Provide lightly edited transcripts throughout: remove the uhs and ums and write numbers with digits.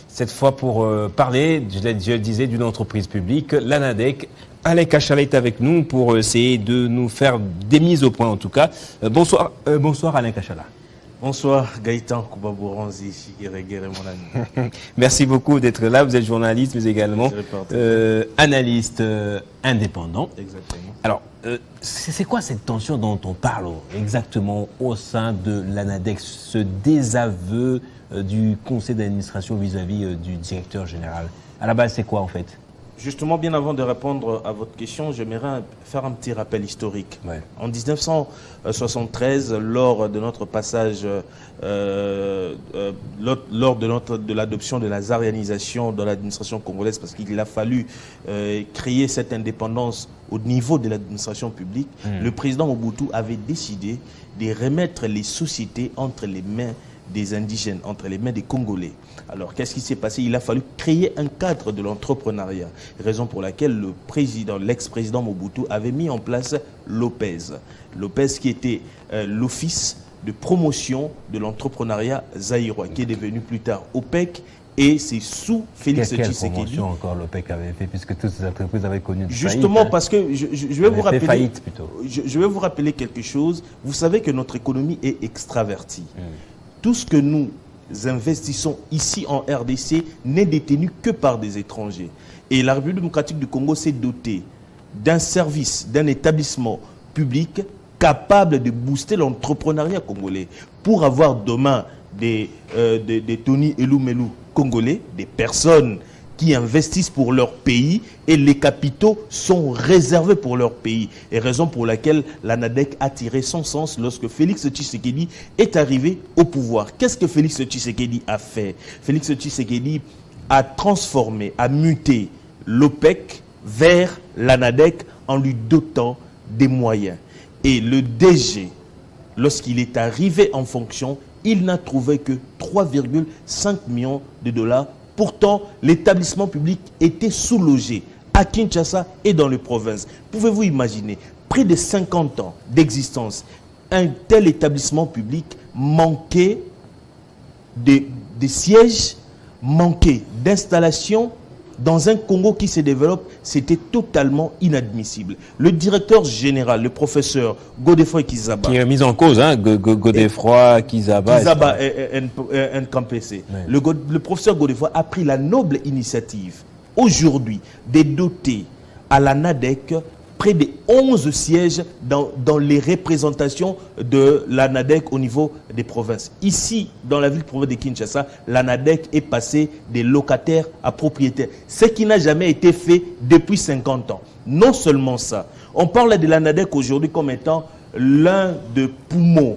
Cette fois pour parler, je le disais, d'une entreprise publique, l'ANADEC. Alain Kachala est avec nous pour essayer de nous faire des mises au point en tout cas. Bonsoir Alain Kachala. Bonsoir Gaëtan Koubabouranzi, Chigueré mon ami. Merci beaucoup d'être là. Vous êtes journaliste mais également analyste indépendant. Exactement. Alors, c'est quoi cette tension dont on parle exactement au sein de l'ANADEC, ce désaveu du conseil d'administration vis-à-vis du directeur général? À la base, c'est quoi en fait? Justement, bien avant de répondre à votre question, j'aimerais faire un petit rappel historique. Ouais. En 1973, lors de notre passage, lors de l'adoption de la zarianisation de l'administration congolaise, parce qu'il a fallu créer cette indépendance au niveau de l'administration publique, le président Mobutu avait décidé de remettre les sociétés entre les mains des indigènes, entre les mains des Congolais. Alors, qu'est-ce qui s'est passé? Il a fallu créer un cadre de l'entrepreneuriat, raison pour laquelle l'ex-président Mobutu avait mis en place l'OPEZ. L'OPEZ qui était l'Office de promotion de l'entrepreneuriat zaïrois, qui est devenu plus tard OPEC, et c'est sous Félix Tshisekedi. Quelle promotion encore l'OPEC avait fait, puisque toutes ces entreprises avaient connu des justement faillites, parce que je vais vous rappeler faillite, plutôt. Je vais vous rappeler quelque chose. Vous savez que notre économie est extravertie. Tout ce que nous investissons ici en RDC n'est détenu que par des étrangers. Et la République démocratique du Congo s'est dotée d'un service, d'un établissement public capable de booster l'entrepreneuriat congolais pour avoir demain des Tony Elumelu congolais, des personnes qui investissent pour leur pays et les capitaux sont réservés pour leur pays. Et raison pour laquelle l'ANADEC a tiré son sens lorsque Félix Tshisekedi est arrivé au pouvoir. Qu'est-ce que Félix Tshisekedi a fait? Félix Tshisekedi a transformé, a muté l'OPEC vers l'ANADEC en lui dotant des moyens. Et le DG, lorsqu'il est arrivé en fonction, il n'a trouvé que 3,5 millions de dollars. Pourtant, l'établissement public était sous-logé à Kinshasa et dans les provinces. Pouvez-vous imaginer, près de 50 ans d'existence, un tel établissement public manquait de sièges, manquait d'installations. Dans un Congo qui se développe, c'était totalement inadmissible. Le directeur général, le professeur Godefroy Kizaba, qui est mis en cause, hein, Godefroy Kizaba et NKPC. Le professeur Godefroy a pris la noble initiative aujourd'hui de doter à la NADEC près de 11 sièges dans les représentations de la NADEC au niveau des provinces. Ici, dans la ville-province de Kinshasa, la NADEC est passée des locataires à propriétaires, ce qui n'a jamais été fait depuis 50 ans. Non seulement ça, on parle de la NADEC aujourd'hui comme étant l'un des poumons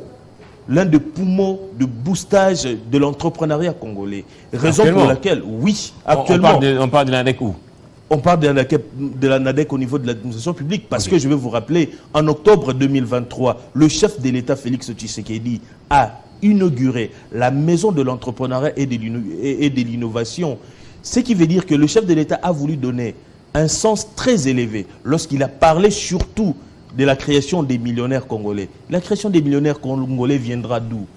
de boostage de l'entrepreneuriat congolais. Raison pour laquelle, oui, actuellement... On parle de la NADEC où? On parle de la NADEC au niveau de l'administration publique parce que je vais vous rappeler, en octobre 2023, le chef de l'État Félix Tshisekedi a inauguré la maison de l'entrepreneuriat et de l'innovation. Ce qui veut dire que le chef de l'État a voulu donner un sens très élevé lorsqu'il a parlé surtout de la création des millionnaires congolais. La création des millionnaires congolais viendra d'où?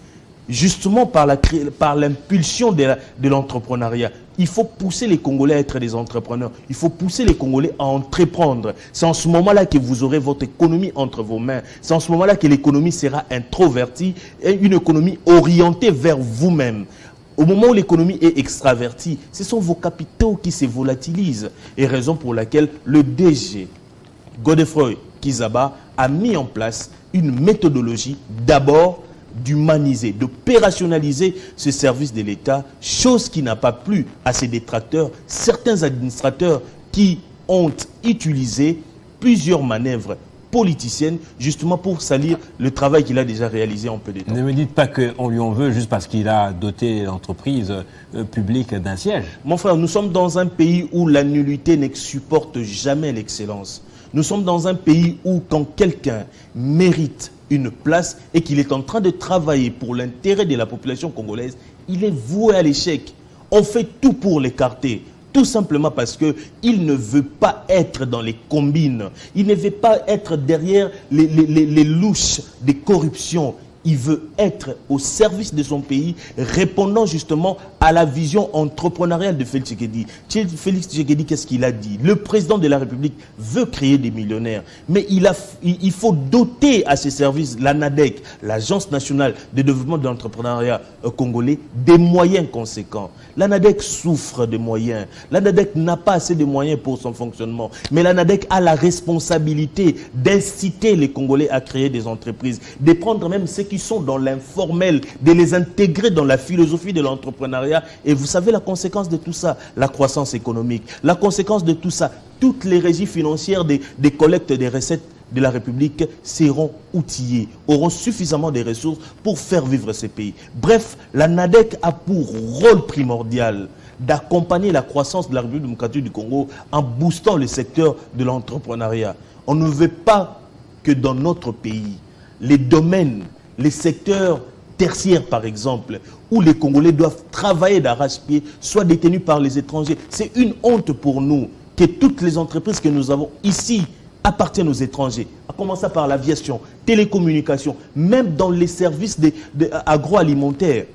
Justement par l'impulsion de l'entrepreneuriat. Il faut pousser les Congolais à être des entrepreneurs. Il faut pousser les Congolais à entreprendre. C'est en ce moment-là que vous aurez votre économie entre vos mains. C'est en ce moment-là que l'économie sera introvertie et une économie orientée vers vous-même. Au moment où l'économie est extravertie, ce sont vos capitaux qui se volatilisent. Et raison pour laquelle le DG, Godefroy Kizaba, a mis en place une méthodologie d'abord d'humaniser, d'opérationnaliser ce service de l'État, chose qui n'a pas plu à ses détracteurs, certains administrateurs qui ont utilisé plusieurs manœuvres politiciennes justement pour salir le travail qu'il a déjà réalisé en peu de temps. Ne me dites pas qu'on lui en veut juste parce qu'il a doté l'entreprise publique d'un siège. Mon frère, nous sommes dans un pays où la nullité ne supporte jamais l'excellence. Nous sommes dans un pays où quand quelqu'un mérite une place et qu'il est en train de travailler pour l'intérêt de la population congolaise, il est voué à l'échec. On fait tout pour l'écarter. Tout simplement parce qu'il ne veut pas être dans les combines. Il ne veut pas être derrière les louches des corruptions. Il veut être au service de son pays, répondant justement à la vision entrepreneuriale de Félix Tshisekedi. Félix Tshisekedi, qu'est-ce qu'il a dit? Le président de la République veut créer des millionnaires, mais il faut doter à ses services, l'ANADEC, l'Agence nationale de développement de l'entrepreneuriat congolais, des moyens conséquents. L'ANADEC souffre de moyens. L'ANADEC n'a pas assez de moyens pour son fonctionnement. Mais l'ANADEC a la responsabilité d'inciter les Congolais à créer des entreprises, de prendre même ceux qui sont dans l'informel, de les intégrer dans la philosophie de l'entrepreneuriat. Et vous savez la conséquence de tout ça? La croissance économique. La conséquence de tout ça, toutes les régies financières des collectes des recettes de la République seront outillés, auront suffisamment de ressources pour faire vivre ces pays. Bref, la NADEC a pour rôle primordial d'accompagner la croissance de la République démocratique du Congo en boostant le secteur de l'entrepreneuriat. On ne veut pas que dans notre pays, les domaines, les secteurs tertiaires par exemple, où les Congolais doivent travailler d'arrache-pied, soient détenus par les étrangers. C'est une honte pour nous que toutes les entreprises que nous avons ici appartiennent aux étrangers, à commencer par l'aviation, télécommunications, même dans les services agroalimentaires.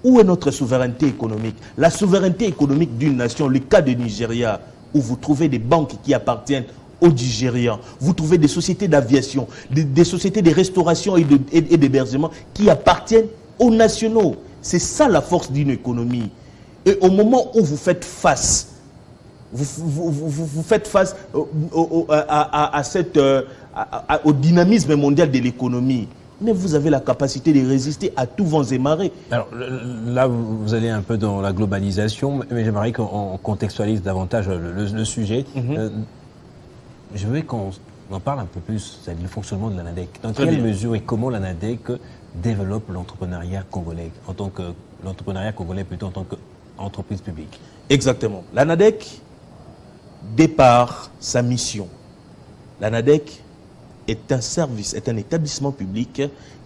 Où est notre souveraineté économique? La souveraineté économique d'une nation, le cas de Nigeria, où vous trouvez des banques qui appartiennent aux Nigérians, vous trouvez des sociétés d'aviation, des sociétés de restauration et d'hébergement qui appartiennent aux nationaux. C'est ça la force d'une économie. Et au moment où vous faites face, vous faites face au dynamisme mondial de l'économie, mais vous avez la capacité de résister à tous vents et marées. Alors là, vous allez un peu dans la globalisation, mais j'aimerais qu'on contextualise davantage le sujet. Je veux qu'on en parle un peu plus, c'est le fonctionnement de l'ANADEC. Dans quelle mesure et comment l'ANADEC développe l'entrepreneuriat congolais, l'entrepreneuriat congolais plutôt en tant qu'entreprise publique? Exactement. L'ANADEC, dès par sa mission, l'ANADEC est un service, est un établissement public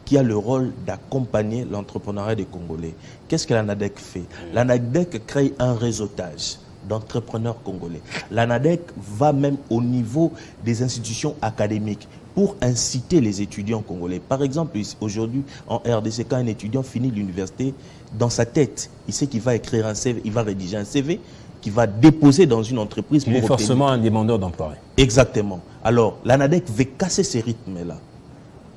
qui a le rôle d'accompagner l'entrepreneuriat des Congolais. Qu'est-ce que l'ANADEC fait? L'ANADEC crée un réseautage d'entrepreneurs congolais. L'ANADEC va même au niveau des institutions académiques pour inciter les étudiants congolais. Par exemple, aujourd'hui, en RDC, quand un étudiant finit l'université, dans sa tête, il sait qu'il va écrire un CV, il va rédiger un CV, qu'il va déposer dans une entreprise. Il est forcément un demandeur d'emploi. Exactement. Alors, l'ANADEC veut casser ces rythmes-là.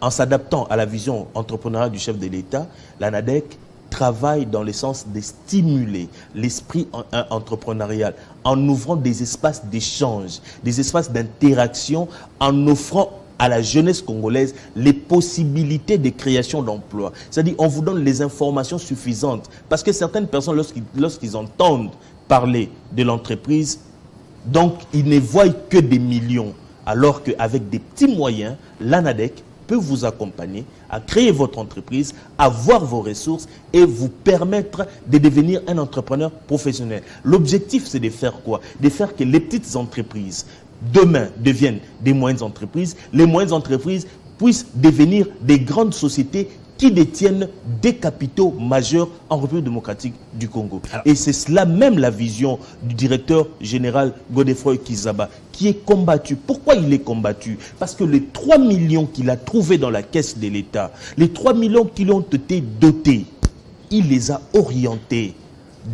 En s'adaptant à la vision entrepreneuriale du chef de l'État, l'ANADEC travaille dans le sens de stimuler l'esprit entrepreneurial en ouvrant des espaces d'échange, des espaces d'interaction, en offrant à la jeunesse congolaise les possibilités de création d'emplois. C'est-à-dire, on vous donne les informations suffisantes. Parce que certaines personnes, lorsqu'ils entendent parler de l'entreprise, donc ils ne voient que des millions. Alors qu'avec des petits moyens, l'ANADEC peut vous accompagner à créer votre entreprise, avoir vos ressources et vous permettre de devenir un entrepreneur professionnel. L'objectif, c'est de faire quoi? De faire que les petites entreprises, demain, deviennent des moyennes entreprises. Les moyennes entreprises puissent devenir des grandes sociétés qui détiennent des capitaux majeurs en République démocratique du Congo. Et c'est cela même la vision du directeur général Godefroy Kizaba, qui est combattu. Pourquoi il est combattu? Parce que les 3 millions qu'il a trouvés dans la caisse de l'État, les 3 millions qui lui ont été dotés, il les a orientés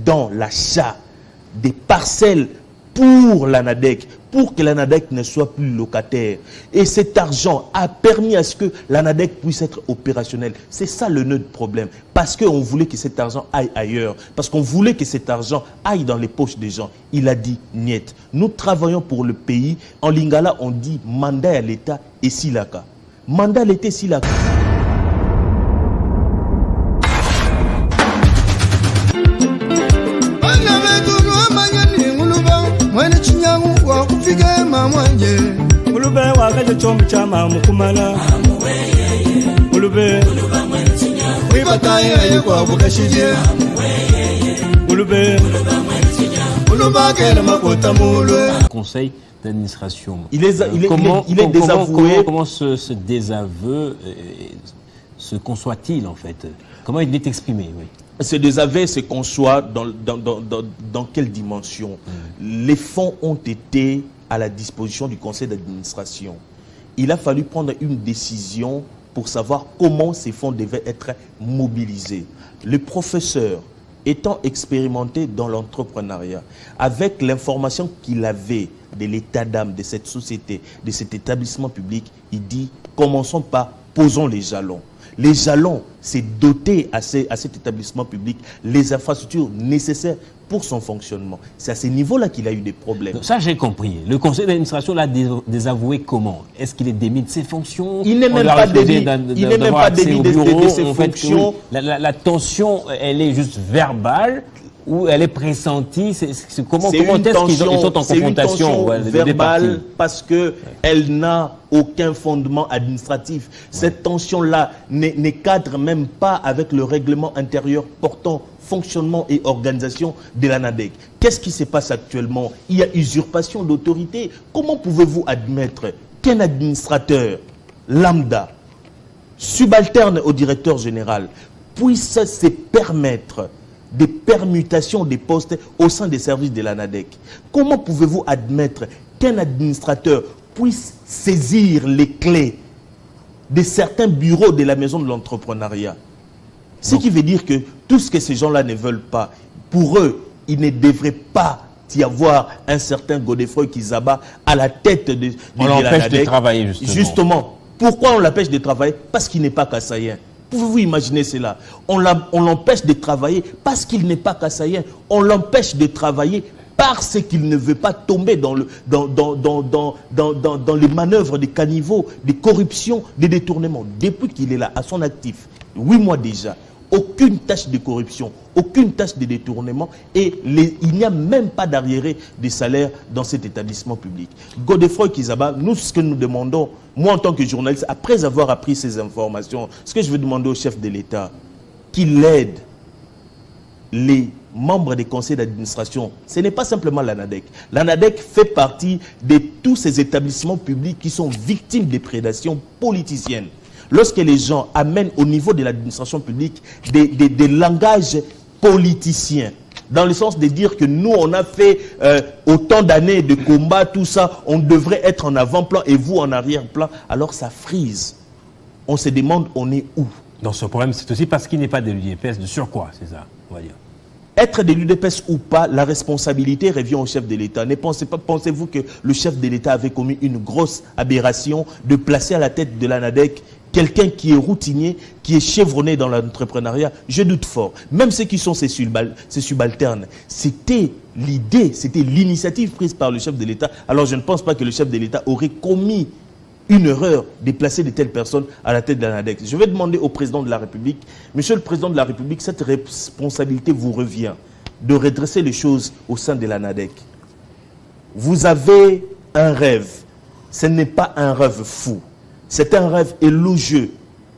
dans l'achat des parcelles pour l'ANADEC, pour que l'ANADEC ne soit plus locataire. Et cet argent a permis à ce que l'ANADEC puisse être opérationnel. C'est ça le nœud de problème. Parce qu'on voulait que cet argent aille ailleurs. Parce qu'on voulait que cet argent aille dans les poches des gens. Il a dit niet. Nous travaillons pour le pays. En lingala, on dit mandat à l'État et silaka. Mandat à l'État et silaka. Mulube wakaje chombo chama mukumala Mulube wibataye kwa bukashije Mulube mulubakela makota mulwe. Conseil d'administration. Il est désavoué. Comment ce désaveu se conçoit-il en fait? Comment il est exprimé? Oui. Ce désaveu se conçoit dans quelle dimension? Les fonds ont été à la disposition du conseil d'administration. Il a fallu prendre une décision pour savoir comment ces fonds devaient être mobilisés. Le professeur, étant expérimenté dans l'entrepreneuriat, avec l'information qu'il avait de l'état d'âme de cette société, de cet établissement public, il dit, commençons par, posons les jalons. Les jalons, c'est doter à cet établissement public les infrastructures nécessaires pour son fonctionnement. C'est à ce niveau-là qu'il a eu des problèmes. Donc ça, j'ai compris. Le conseil d'administration l'a désavoué comment? Est-ce qu'il est démis de ses fonctions? Il n'est même pas démis de ses fonctions. La tension, elle est juste verbale ou elle est pressentie? Comment est-ce qu'ils sont en confrontation? C'est une tension verbale parce qu'elle n'a aucun fondement administratif. Cette tension-là ne cadre même pas avec le règlement intérieur portant fonctionnement et organisation de l'ANADEC. Qu'est-ce qui se passe actuellement? Il y a usurpation d'autorité. Comment pouvez-vous admettre qu'un administrateur lambda, subalterne au directeur général, puisse se permettre des permutations des postes au sein des services de l'ANADEC? Comment pouvez-vous admettre qu'un administrateur puisse saisir les clés de certains bureaux de la maison de l'entrepreneuriat? Ce qui veut dire que tout ce que ces gens-là ne veulent pas, pour eux, il ne devrait pas y avoir un certain Godefroy Kizaba à la tête de on l'empêche de travailler, justement. Pourquoi on l'empêche de travailler? Parce qu'il n'est pas kassaïen. Pouvez-vous imaginer cela? On l'empêche de travailler parce qu'il n'est pas kassaïen. On l'empêche de travailler parce qu'il ne veut pas tomber dans les manœuvres de caniveaux, de corruption, de détournement. Depuis qu'il est là, à son actif, 8 mois déjà, aucune tâche de corruption, aucune tâche de détournement et il n'y a même pas d'arriéré de salaire dans cet établissement public. Godefroy Kizaba, nous, ce que nous demandons, moi en tant que journaliste, après avoir appris ces informations, ce que je veux demander au chef de l'État, qu'il aide les membres des conseils d'administration. Ce n'est pas simplement l'ANADEC. L'ANADEC fait partie de tous ces établissements publics qui sont victimes des prédations politiciennes. Lorsque les gens amènent au niveau de l'administration publique des langages politiciens, dans le sens de dire que nous, on a fait autant d'années de combat, tout ça, on devrait être en avant-plan et vous en arrière-plan, alors ça frise. On se demande, on est où? Dans ce problème, c'est aussi parce qu'il n'est pas de l'UDPS de surcroît, c'est ça, on va dire. Être de l'UDPS ou pas, la responsabilité revient au chef de l'État. Ne pensez-vous que le chef de l'État avait commis une grosse aberration de placer à la tête de l'ANADEC quelqu'un qui est routinier, qui est chevronné dans l'entrepreneuriat? Je doute fort. Même ceux qui sont ses subalternes, c'était l'idée, c'était l'initiative prise par le chef de l'État. Alors je ne pense pas que le chef de l'État aurait commis une erreur de placer de telles personnes à la tête de l'ANADEC. Je vais demander au président de la République, Monsieur le Président de la République, cette responsabilité vous revient de redresser les choses au sein de l'ANADEC. Vous avez un rêve. Ce n'est pas un rêve fou. C'est un rêve élogieux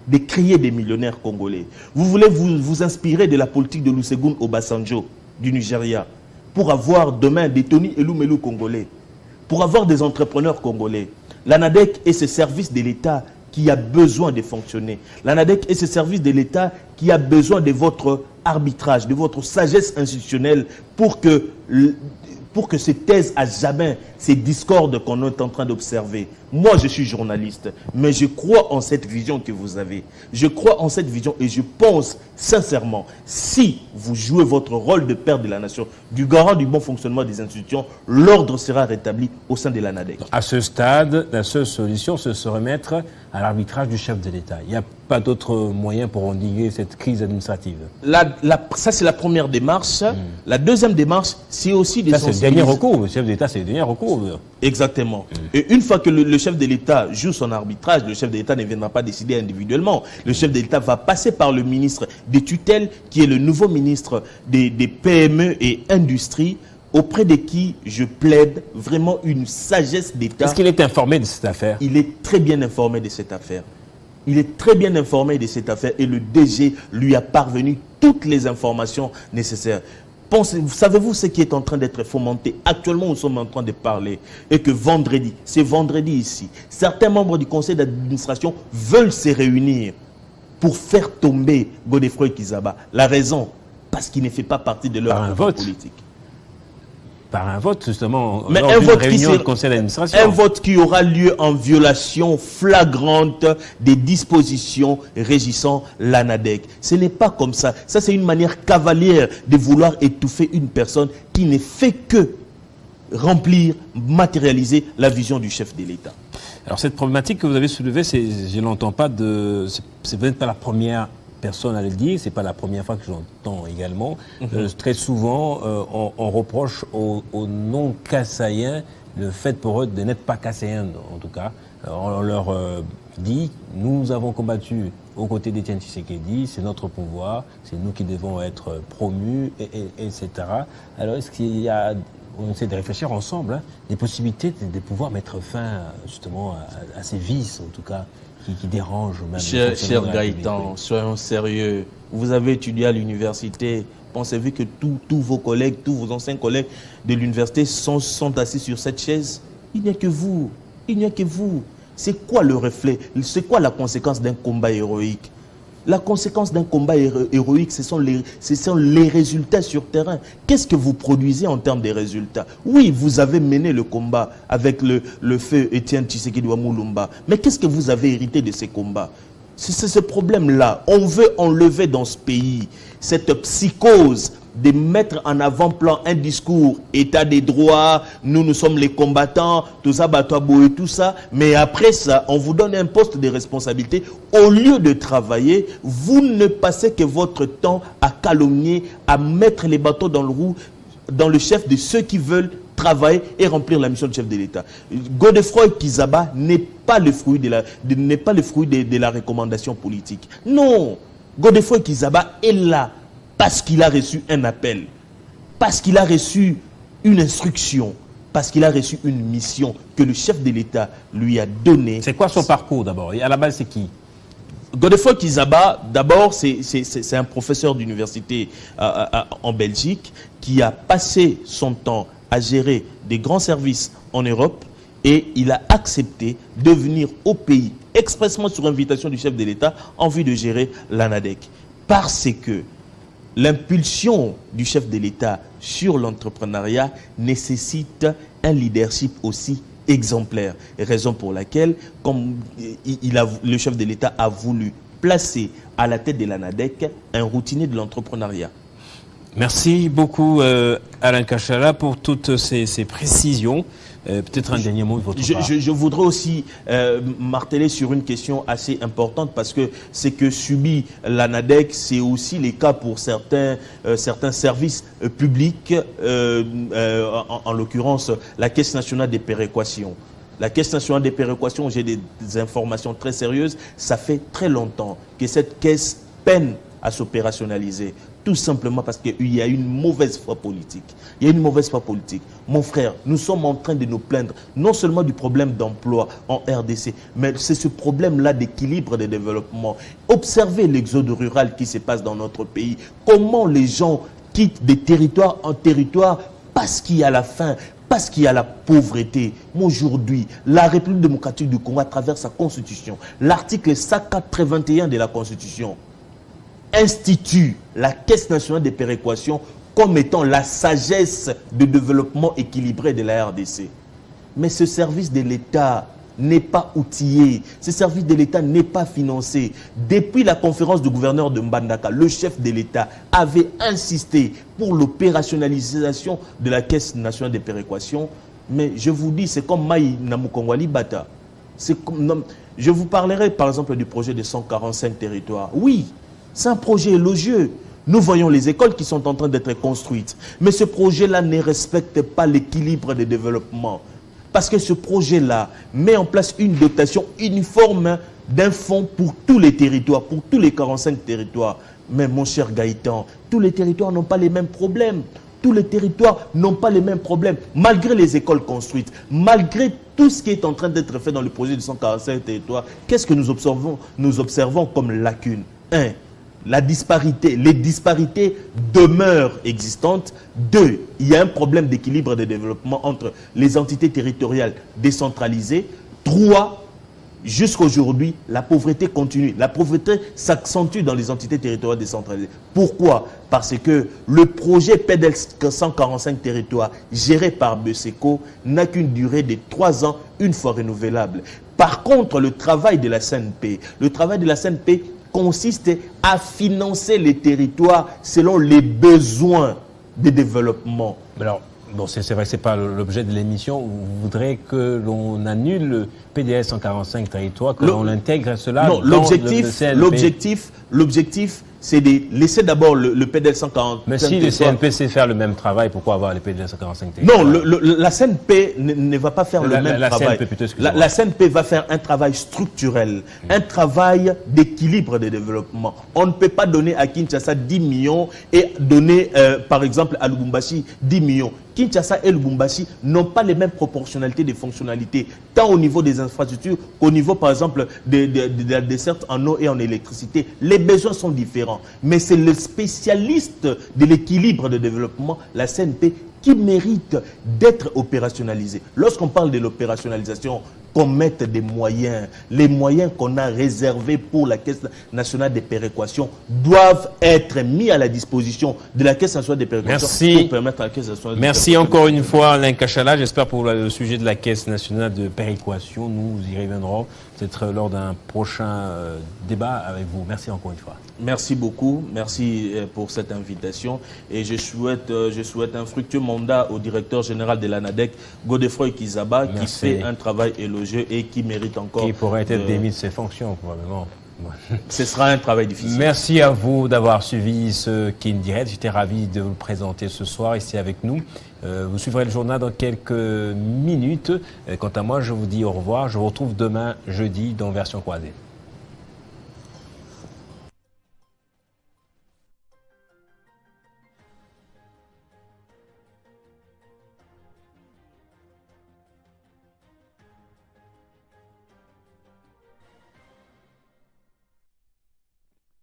de créer des millionnaires congolais. Vous voulez vous inspirer de la politique de Olusegun Obasanjo du Nigeria pour avoir demain des Tony Elumelu congolais, pour avoir des entrepreneurs congolais. L'ANADEC est ce service de l'État qui a besoin de fonctionner. L'ANADEC est ce service de l'État qui a besoin de votre arbitrage, de votre sagesse institutionnelle pour que se taisent à jamais ces discordes qu'on est en train d'observer. Moi, je suis journaliste, mais je crois en cette vision que vous avez. Je crois en cette vision et je pense sincèrement, si vous jouez votre rôle de père de la nation, du garant du bon fonctionnement des institutions, l'ordre sera rétabli au sein de l'ANADEC. À ce stade, la seule solution, c'est de se remettre à l'arbitrage du chef de l'État. Il n'y a pas d'autre moyen pour endiguer cette crise administrative. Ça, c'est la première démarche. La deuxième démarche, c'est aussi des sensibiliser. C'est le dernier recours. Le chef de l'État, c'est le dernier recours. Exactement. Et une fois que le chef de l'État joue son arbitrage, le chef de l'État ne viendra pas décider individuellement. Le chef de l'État va passer par le ministre des tutelles, qui est le nouveau ministre des PME et industrie, auprès de qui je plaide vraiment une sagesse d'État. Est-ce qu'il est informé de cette affaire? Il est très bien informé de cette affaire. Il est très bien informé de cette affaire et le DG lui a parvenu toutes les informations nécessaires. Savez-vous ce qui est en train d'être fomenté? Actuellement, nous sommes en train de parler et que vendredi, c'est vendredi ici, certains membres du conseil d'administration veulent se réunir pour faire tomber Godefroy Kizaba. La raison, parce qu'il ne fait pas partie de leur vote politique. Par un vote, justement, mais lors un d'une vote réunion du conseil d'administration. Un vote qui aura lieu en violation flagrante des dispositions régissant l'ANADEC. Ce n'est pas comme ça. Ça, c'est une manière cavalière de vouloir étouffer une personne qui ne fait que remplir, matérialiser la vision du chef de l'État. Alors, cette problématique que vous avez soulevée, je n'entends pas c'est peut-être pas la première personne à le dire, c'est pas la première fois que j'entends également. Très souvent, on reproche aux non-Kassaïens le fait pour eux de n'être pas Kassaïens, en tout cas. On leur dit, nous avons combattu aux côtés d'Étienne Tshisekedi, c'est notre pouvoir, c'est nous qui devons être promus, etc. Alors, est-ce qu'il y a, on essaie de réfléchir ensemble, des possibilités de pouvoir mettre fin justement à ces vices, en tout cas, qui dérange même. Cher Gaëtan, soyons sérieux. Vous avez étudié à l'université. Pensez-vous que tous vos collègues, tous vos anciens collègues de l'université sont assis sur cette chaise? Il n'y a que vous. Il n'y a que vous. C'est quoi le reflet? C'est quoi la conséquence d'un combat héroïque? La conséquence d'un combat héroïque, ce sont les résultats sur terrain. Qu'est-ce que vous produisez en termes de résultats? Oui, vous avez mené le combat avec le feu Étienne Tshisekedi Wamulumba. Mais qu'est-ce que vous avez hérité de ces combats? C'est ce problème-là. On veut enlever dans ce pays cette psychose de mettre en avant-plan un discours état des droits, nous sommes les combattants, tout ça, Batouabo et tout ça, mais après ça, on vous donne un poste de responsabilité. Au lieu de travailler, vous ne passez que votre temps à calomnier, à mettre les bateaux dans le roue, dans le chef de ceux qui veulent travailler et remplir la mission du chef de l'État. Godefroy Kizaba n'est pas le fruit de la recommandation politique. Non, Godefroy Kizaba est là parce qu'il a reçu un appel, parce qu'il a reçu une instruction, parce qu'il a reçu une mission que le chef de l'État lui a donnée. C'est quoi son parcours d'abord? Et à la base, c'est qui? Godefroy Kizaba, d'abord, c'est un professeur d'université en Belgique qui a passé son temps à gérer des grands services en Europe et il a accepté de venir au pays expressément sur invitation du chef de l'État en vue de gérer l'ANADEC. Parce que l'impulsion du chef de l'État sur l'entrepreneuriat nécessite un leadership aussi exemplaire. Raison pour laquelle, comme le chef de l'État a voulu placer à la tête de l'ANADEC un routinier de l'entrepreneuriat. Merci beaucoup Alain Kachala pour toutes ces précisions. Peut-être un dernier mot de votre part. Je voudrais aussi marteler sur une question assez importante parce que ce que subit l'ANADEC, c'est aussi les cas pour certains services publics, en l'occurrence la Caisse nationale des péréquations. La Caisse nationale des péréquations, j'ai des informations très sérieuses, ça fait très longtemps que cette caisse peine à s'opérationnaliser. Tout simplement parce qu'il y a une mauvaise foi politique. Il y a une mauvaise foi politique. Mon frère, nous sommes en train de nous plaindre non seulement du problème d'emploi en RDC, mais c'est ce problème-là d'équilibre de développement. Observez l'exode rural qui se passe dans notre pays. Comment les gens quittent des territoires en territoire parce qu'il y a la faim, parce qu'il y a la pauvreté. Aujourd'hui, la République démocratique du Congo, à travers sa constitution, l'article 181 de la constitution, institue la Caisse nationale des péréquations comme étant la sagesse de développement équilibré de la RDC. Mais ce service de l'État n'est pas outillé, ce service de l'État n'est pas financé. Depuis la conférence du gouverneur de Mbandaka, le chef de l'État avait insisté pour l'opérationnalisation de la Caisse nationale des péréquations. Mais je vous dis, c'est comme Maï Namukongwali Bata. Je vous parlerai par exemple du projet de 145 territoires. Oui, c'est un projet élogieux. Nous voyons les écoles qui sont en train d'être construites. Mais ce projet-là ne respecte pas l'équilibre de développement. Parce que ce projet-là met en place une dotation uniforme d'un fonds pour tous les territoires, pour tous les 45 territoires. Mais mon cher Gaëtan, tous les territoires n'ont pas les mêmes problèmes. Tous les territoires n'ont pas les mêmes problèmes. Malgré les écoles construites, malgré tout ce qui est en train d'être fait dans le projet de 145 territoires, qu'est-ce que nous observons comme lacune? Les disparités demeurent existantes. 2, il y a un problème d'équilibre de développement entre les entités territoriales décentralisées. 3, jusqu'aujourd'hui, la pauvreté continue. La pauvreté s'accentue dans les entités territoriales décentralisées. Pourquoi? Parce que le projet PEDEL 145 territoires géré par BESECO n'a qu'une durée de 3 ans, une fois renouvelable. Par contre, le travail de la CNP consiste à financer les territoires selon les besoins de développement. Alors, bon, c'est vrai que ce n'est pas l'objet de l'émission. Vous voudrez que l'on annule le PDS 145 territoires, que l'on intègre cela non, dans le CNP. L'objectif, c'est de laisser d'abord le PDL 145. Mais si le CNP sait faire le même travail, pourquoi avoir les PDL 145 territoires? Non, la CNP ne va pas faire le même travail. La CNP va faire un travail structurel, un travail d'équilibre de développement. On ne peut pas donner à Kinshasa 10 millions et donner, par exemple, à Lubumbashi 10 millions. Kinshasa et Lubumbashi n'ont pas les mêmes proportionnalités de fonctionnalités, tant au niveau des infrastructures qu'au niveau, par exemple, de la desserte en eau et en électricité. Les besoins sont différents. Mais c'est le spécialiste de l'équilibre de développement, la CNP, qui mérite d'être opérationnalisé. Lorsqu'on parle de l'opérationnalisation, qu'on mette des moyens. Les moyens qu'on a réservés pour la Caisse nationale des péréquations doivent être mis à la disposition de la Caisse nationale des péréquations pour permettre à la Caisse nationale de Merci encore une fois, Alain Kachala. J'espère pour le sujet de la Caisse nationale de péréquation, nous y reviendrons peut-être lors d'un prochain débat avec vous. Merci encore une fois. Merci beaucoup, merci pour cette invitation et je souhaite un fructueux mandat au directeur général de l'ANADEC, Godefroy Kizaba, qui fait un travail élogieux et qui mérite encore... Qui pourrait être démis de ses fonctions, probablement. Ce sera un travail difficile. Merci à vous d'avoir suivi ce Kin Direct. J'étais ravi de vous le présenter ce soir ici avec nous. Vous suivrez le journal dans quelques minutes. Quant à moi, je vous dis au revoir. Je vous retrouve demain, jeudi, dans Version Croisée.